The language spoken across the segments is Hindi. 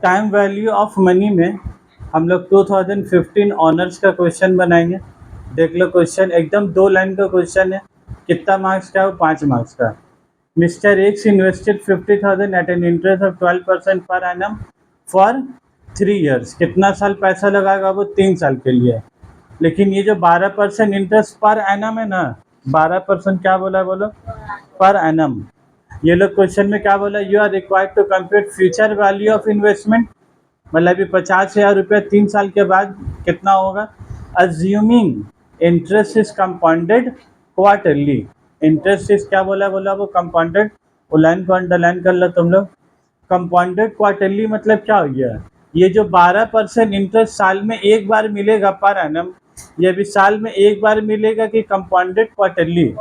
टाइम वैल्यू ऑफ मनी में हम लोग 2015 ऑनर्स का क्वेश्चन बनाएंगे। देख लो क्वेश्चन एकदम 2 लाइन का क्वेश्चन है। कितना मार्क्स का है वो? 5 मार्क्स का। Mister X invested 50,000 at an interest of 12% per annum for 3 years. कितना साल पैसा लगाएगा वो? 3 साल के लिए। लेकिन ये जो 12% इंटरेस्ट पर एनम है ना, 12% क्या बोला बोलो? Per annum. ये लोग क्वेश्चन में क्या बोला? You are required to compute future value of investment. मतलब ये 50,000 रुपया 3 साल के बाद कितना होगा? Assuming interest is compounded quarterly. Interest is क्या बोला वो? कंपाउंडेड। वो लाइन को अंडरलाइन कर लो तुम लोग। कंपाउंडेड क्वार्टरली मतलब क्या हो गया? ये जो 12% इंटरेस्ट साल में एक बार मिलेगा पर एनम, ये भी साल में एक बार मिलेगा कि कंपाउंडेड क्वार्टरली?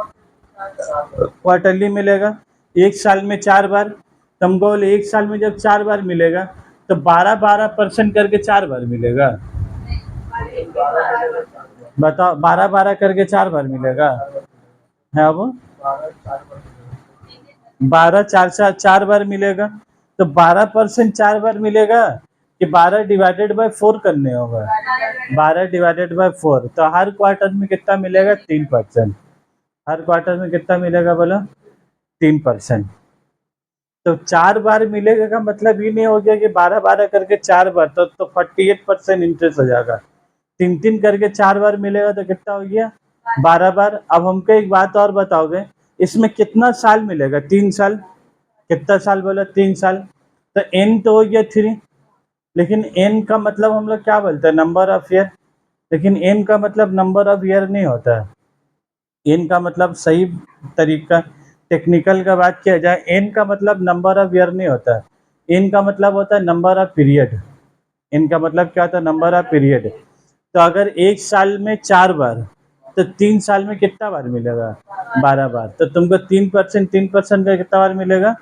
क्वार्टरली मिलेगा। एक साल में 4 बार। तुमको बोले एक साल में जब 4 बार मिलेगा तो 12% करके 4 बार मिलेगा। बताओ, 12 करके 4 बार मिलेगा है वो? 12 4 बार मिलेगा। तो 12% 4 बार मिलेगा कि 12 डिवाइडेड बाय 4 करने होगा? 12 डिवाइडेड बाय 4। तो हर क्वार्टर में कितना मिलेगा? 3%। हर क्वार्टर में कितना मिलेगा बोलो? 3%। तो 4 बार मिलेगा का मतलब ये नहीं हो गया कि 12 करके 4 बार, तो 48% इंटरेस्ट हो जाएगा। 3 करके 4 बार मिलेगा तो कितना हो गया? 12 बार। अब हमको एक बात और बताओगे, इसमें कितना साल मिलेगा? 3 साल। कितना साल बोला? 3 साल। तो एन तो हो गया 3। लेकिन एन का मतलब हम लोग क्या बोलते हैं? Number of year. लेकिन एन का मतलब नंबर ऑफ ईयर नहीं होता है। एन का मतलब सही तरीका टेक्निकल का बात किया जाए, एन का मतलब नंबर ऑफ ईयर नहीं होता है। एन का मतलब होता है नंबर ऑफ पीरियड। एन का मतलब क्या होता है? Number of period. तो अगर एक साल में 4 बार, तो 3 साल में कितना बार मिलेगा? 12 बार। तो तुमको 3% का कितना बार मिलेगा?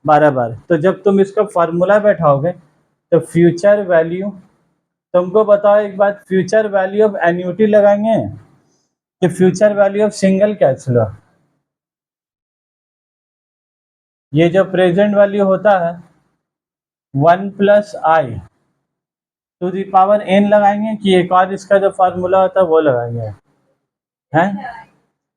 12 बार। तो जब तुम इसका फॉर्मूला बैठाओगे तो फ्यूचर वैल्यू, तुमको बताओ एक बात, फ्यूचर वैल्यू ऑफ एन्युटी लगाएंगे कि future value of single cash flow? ये जो प्रेजेंट वैल्यू होता है 1 plus I to the power N लगाएंगे कि एक और इसका जो फार्मूला होता है वो लगाएंगे? हैं?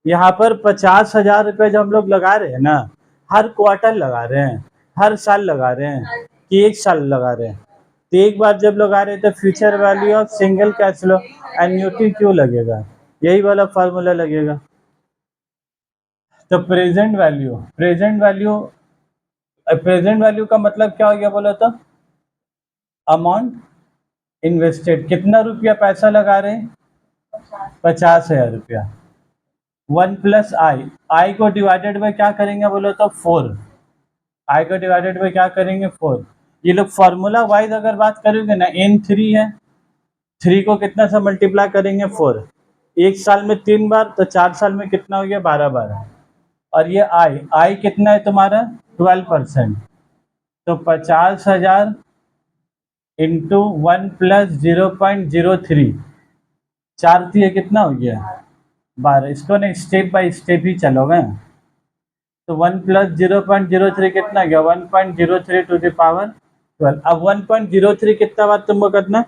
यहाँ पर 50,000 रुपये जो हम लोग लगा रहे हैं ना, हर क्वार्टर लगा रहे हैं, हर साल लगा रहे हैं कि एक साल लगा रहे हैं? तो एक बार जब लगा रहे हैं तो future value of single cash flow annuity क्यों लगेगा? यही वाला फार्मूला लगेगा। तो प्रेजेंट वैल्यू का मतलब क्या हो गया बोला? तो अमाउंट इन्वेस्टेड, कितना रुपया पैसा लगा रहे हैं? 50,000 रुपया। 1 प्लस आई को डिवाइडेड बाय क्या करेंगे बोलो? तो 4। आई को डिवाइडेड बाय क्या करेंगे? 4। ये लोग फार्मूला वाइज अगर बात करेंगे ना, एन 3 है, 3 को कितना से मल्टीप्लाई करेंगे? 4। एक साल में 3 बार, तो 4 साल में कितना हो गया? 12 बार। और ये आई कितना है तुम्हारा? 12%। तो 50,000 इंटू 1 प्लस 0.03, 4 थी, कितना हो गया? 12। इसको ना स्टेप बाय स्टेप ही चलोगे। तो 1 प्लस 0.03 कितना गया? 1.03 टू द पावर 12। अब 1.03 कितना बार तुमको करना है?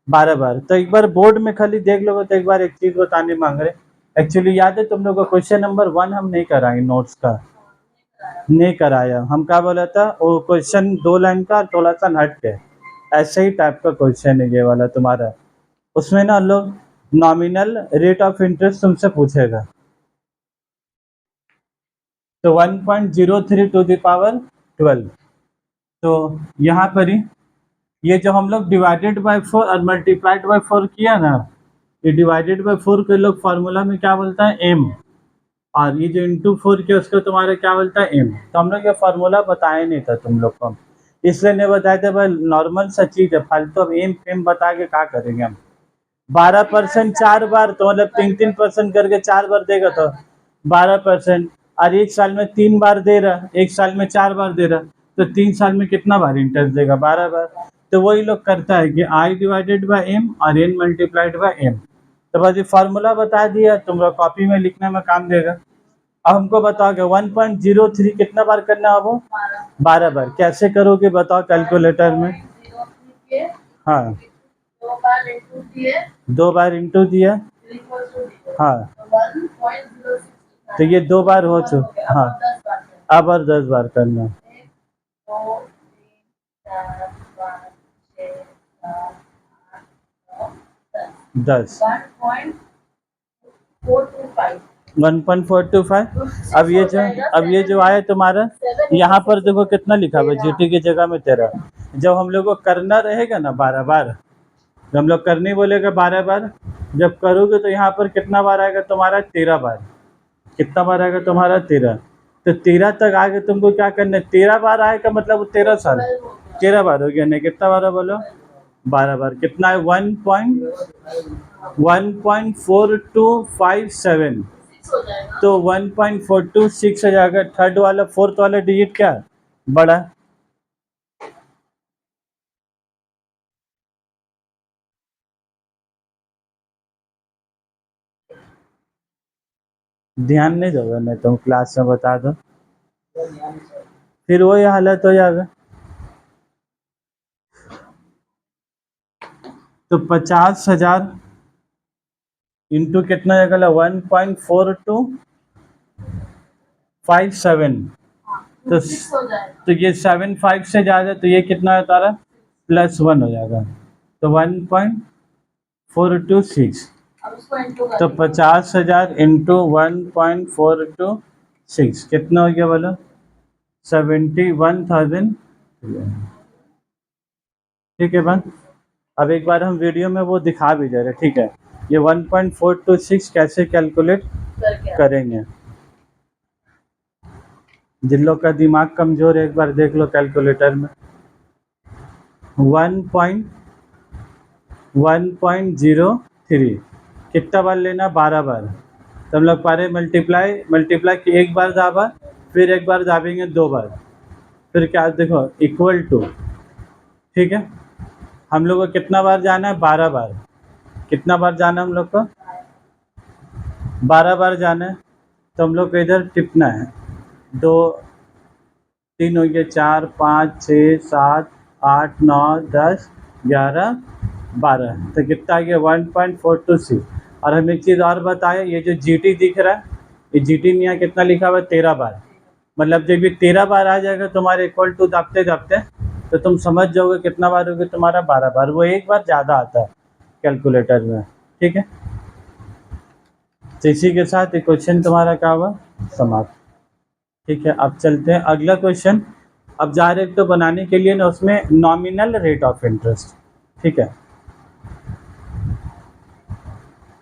12 बार। तो एक बार बोर्ड में खाली देख लोगे तो एक बार एक चीज बताने मांग रहे। एक्चुअली याद है तुम लोग को क्वेश्चन नंबर 1 हम नहीं कराएंगे, नोट्स का नहीं कराया। हम क्या बोला था? वो क्वेश्चन 2 लाइन का थोड़ा सा हट के ऐसे ही टाइप का क्वेश्चन है ये वाला तुम्हारा। उसमें ना लोग नॉमिनल रेट ऑफ इंटरेस्ट तुमसे पूछेगा। तो 1.03 टू द पावर 12। तो यहाँ पर ही ये जो हम लोग डिवाइडेड बाय 4 और मल्टीप्लाइड बाय 4 किया ना, ये डिवाइडेड बाय 4 के लोग फार्मूला में क्या बोलता है? एम। और ये जो इंटू 4 के उसको तुम्हारे क्या बोलता है? एम। तो हम लोग ये फार्मूला बताया नहीं था तुम लोग को, इसलिए नहीं बताए थे भाई। नॉर्मल सा चीज है, फालतू अब एम एम बता के क्या करेंगे हम? 12% 4 बार, तो मतलब 3% करके 4 बार देगा तो 12%। और एक साल में 3 बार दे रहा, एक साल में 4 बार दे रहा, तो 3 साल में कितना बार इंटरेस्ट देगा? 12 बार। तो वही लोग करता है कि आई डिवाइडेड बाय एम और एन मल्टीप्लाइड बाय एम। तो बस ये फार्मूला बता दिया, तुम लोग कॉपी में लिखने में काम देगा। अब हमको बताओ कि 1.03 कितना बार करना है? वो 12 बार। कैसे करोगे बताओ कैलकुलेटर में? के हाँ 2 बार इंटू दिए 2 बार इंटू दिया, इक्वल्स टू 0 हाँ तो 1.06 तो ये 2 बार हो चुका, हाँ 10 बार करना अब और 10 बार करना। 1 2 3 4 5 6 7 8 9 10 10 1.425 1.425। अब ये जो आया तुम्हारा, यहाँ पर देखो कितना लिखा हुआ है, जीटी की जगह में 13। जब हम लोग को करना रहेगा ना 12 बार, जब हम लोग करने बोलेगा 12 बार, जब करोगे तो यहाँ पर कितना बार आएगा तुम्हारा, 13 बार। कितना बार आएगा तुम्हारा, 13। तो 13 तक आगे तुमको क्या करना है, 13 बार आएगा मतलब 13 साल, 13 बार हो गया नहीं, कितना बार है बोलो, 12 बार। कितना है, 1.4257, हो जाएगा तो 1.426 हो जाएगा। थर्ड वाला, फोर्थ वाला डिजिट क्या है? बड़ा। ध्यान नहीं दोगे नहीं, तुम क्लास में बता दो, फिर वही हालत हो जाएगा। तो 50,000 इंटू कितना जाएगा, 1.4257। तो 6 हो जाएगा तो ये 75 से ज़्यादा, तो ये कितना है तारा, +1 हो जाएगा, तो 1.426। अब उसको इंटू कर तो 50,000 इंटू 1.426 कितना हो गया बोलो, 71,000। ठीक है बन। अब एक बार हम वीडियो में वो दिखा भी दे रहे, ठीक है, ये 1.426 कैसे कैलकुलेट करके करेंगे। जिन लोग का दिमाग कमज़ोर है एक बार देख लो कैलकुलेटर में। 1.03 कितना बार लेना, 12 बार। तो हम लोग पारे मल्टीप्लाई कि एक बार दाबा, फिर एक बार दाबेंगे 2 बार, फिर क्या देखो इक्वल टू, ठीक है। हम लोग को कितना बार जाना है, 12 बार। कितना बार जाना है हम लोग को, 12 बार जाना है। तो हम लोग को इधर टिपना है, 2 3 हो गया, 4 5 6 7 8 9 10 11 12, तो कितना आ गया, 1.426। और हम एक चीज़ और बताएं, ये जो जीटी दिख रहा है, ये जीटी में यहाँ कितना लिखा हुआ है, 13 बार। मतलब जब ये 13 बार आ जाएगा तुम्हारे इक्वल टू दाबते दाबते, तो तुम समझ जाओगे कितना बार होगा तुम्हारा, 12 बार। वो एक बार ज़्यादा आता है कैलकुलेटर में, ठीक है। तो इसी के साथ ये क्वेश्चन तुम्हारा क्या हुआ, समाप्त। ठीक है, अब चलते हैं अगला क्वेश्चन। अब डायरेक्ट तो बनाने के लिए ना उसमें नॉमिनल रेट ऑफ इंटरेस्ट, ठीक है।